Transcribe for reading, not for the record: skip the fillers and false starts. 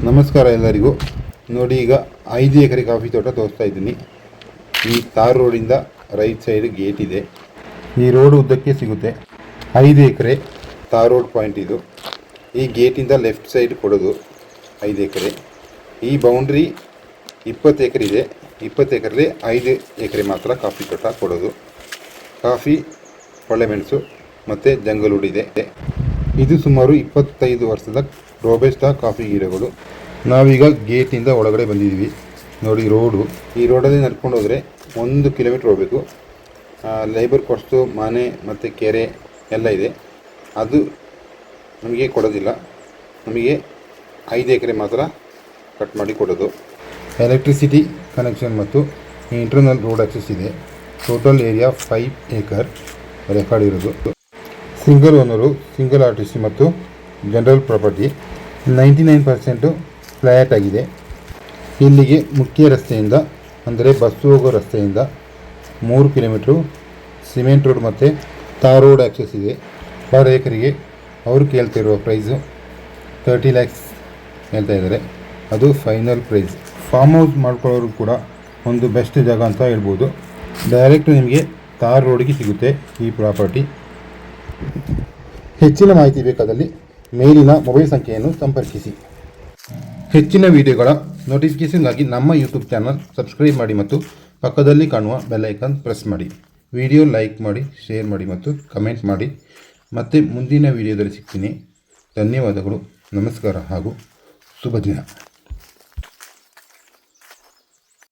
ನಮಸ್ಕಾರ ಎಲ್ಲರಿಗೂ. ನೋಡಿ, ಈಗ 5 ಎಕರೆ ಕಾಫಿ ತೋಟ ತೋರಿಸ್ತಾ ಇದ್ದೀನಿ. ಈ ತಾರ್ ರೋಡಿಂದ ರೈಟ್ ಸೈಡ್ ಗೇಟ್ ಇದೆ. ಈ ರೋಡ್ ಉದ್ದಕ್ಕೆ ಸಿಗುತ್ತೆ. 5 ಎಕರೆ ತಾರ್ ರೋಡ್ ಪಾಯಿಂಟ್ ಇದು. ಈ ಗೇಟಿಂದ ಲೆಫ್ಟ್ ಸೈಡ್ ಕೊಡೋದು 5 ಎಕರೆ. ಈ ಬೌಂಡ್ರಿ 20 ಎಕರೆ ಇದೆ. 20 ಎಕರೆಲಿ 5 ಎಕರೆ ಮಾತ್ರ ಕಾಫಿ ತೋಟ ಕೊಡೋದು. ಕಾಫಿ, ಒಳ್ಳೆಮೆಣಸು ಮತ್ತು ಜಂಗಲ್ ಇದೆ. ಇದು ಸುಮಾರು 25 ವರ್ಷದ ರೋಬಸ್ಟಾ ಕಾಫಿ ಗಿಡಗಳು. ನಾವೀಗ ಗೇಟಿಂದ ಒಳಗಡೆ ಬಂದಿದ್ದೀವಿ. ನೋಡಿ ರೋಡು. ಈ ರೋಡಲ್ಲಿ ನಡ್ಕೊಂಡು ಹೋದರೆ 1 ಕಿಲೋಮೀಟ್ರ್ ಹೋಗಬೇಕು. ಲೇಬರ್ ಕೊಸ್ಟು, ಮನೆ ಮತ್ತು ಕೆರೆ ಎಲ್ಲ ಇದೆ. ಅದು ನಮಗೆ ಕೊಡೋದಿಲ್ಲ. ನಮಗೆ 5 ಎಕರೆ ಮಾತ್ರ ಕಟ್ ಮಾಡಿ ಕೊಡೋದು. ಎಲೆಕ್ಟ್ರಿಸಿಟಿ ಕನೆಕ್ಷನ್ ಮತ್ತು ಇಂಟರ್ನಲ್ ರೋಡ್ ಆಕ್ಸೆಸ್ ಇದೆ. ಟೋಟಲ್ ಏರಿಯಾ 5 ಏಕರ್ ರೆಕಾರ್ಡ್ ಇರೋದು. ಸಿಂಗಲ್ ಓನರು, ಸಿಂಗಲ್ ಆರ್ಟಿಸಿ ಮತ್ತು ಜನರಲ್ ಪ್ರಾಪರ್ಟಿ. 99% ಫ್ಲ್ಯಾಟ್ ಆಗಿದೆ. ಇಲ್ಲಿಗೆ ಮುಖ್ಯ ರಸ್ತೆಯಿಂದ, ಅಂದರೆ ಬಸ್ ಹೋಗೋ ರಸ್ತೆಯಿಂದ 3 ಕಿಲೋಮೀಟ್ರು ಸಿಮೆಂಟ್ ರೋಡ್ ಮತ್ತು ತಾರ್ ರೋಡ್ ಆಕ್ಸೆಸ್ ಇದೆ. ಪರ್ ಏಕರಿಗೆ ಅವರು ಕೇಳ್ತಿರುವ ಪ್ರೈಸು 30 ಲ್ಯಾಕ್ಸ್ ಹೇಳ್ತಾ ಇದ್ದಾರೆ. ಅದು ಫೈನಲ್ ಪ್ರೈಸ್. ಫಾರ್ಮ್ ಹೌಸ್ ಮಾಡ್ಕೊಳ್ಳೋರು ಕೂಡ ಒಂದು ಬೆಸ್ಟ್ ಜಾಗ ಅಂತ ಹೇಳ್ಬೋದು. ಡೈರೆಕ್ಟ್ ನಿಮಗೆ ತಾರ್ ರೋಡಿಗೆ ಸಿಗುತ್ತೆ ಈ ಪ್ರಾಪರ್ಟಿ. ಹೆಚ್ಚಿನ ಮಾಹಿತಿ ಬೇಕಾದಲ್ಲಿ ಮೇಲಿನ ಮೊಬೈಲ್ ಸಂಖ್ಯೆಯನ್ನು ಸಂಪರ್ಕಿಸಿ. ಹೆಚ್ಚಿನ ವಿಡಿಯೋಗಳ ನೋಟಿಫಿಕೇಷನ್ಗಾಗಿ ನಮ್ಮ ಯೂಟ್ಯೂಬ್ ಚಾನಲ್ ಸಬ್ಸ್ಕ್ರೈಬ್ ಮಾಡಿ ಮತ್ತು ಪಕ್ಕದಲ್ಲಿ ಕಾಣುವ ಬೆಲ್ ಐಕಾನ್ ಪ್ರೆಸ್ ಮಾಡಿ. ವಿಡಿಯೋ ಲೈಕ್ ಮಾಡಿ, ಶೇರ್ ಮಾಡಿ ಮತ್ತು ಕಮೆಂಟ್ ಮಾಡಿ. ಮತ್ತೆ ಮುಂದಿನ ವಿಡಿಯೋದಲ್ಲಿ ಸಿಗ್ತೀನಿ. ಧನ್ಯವಾದಗಳು. ನಮಸ್ಕಾರ ಹಾಗೂ ಶುಭ ದಿನ.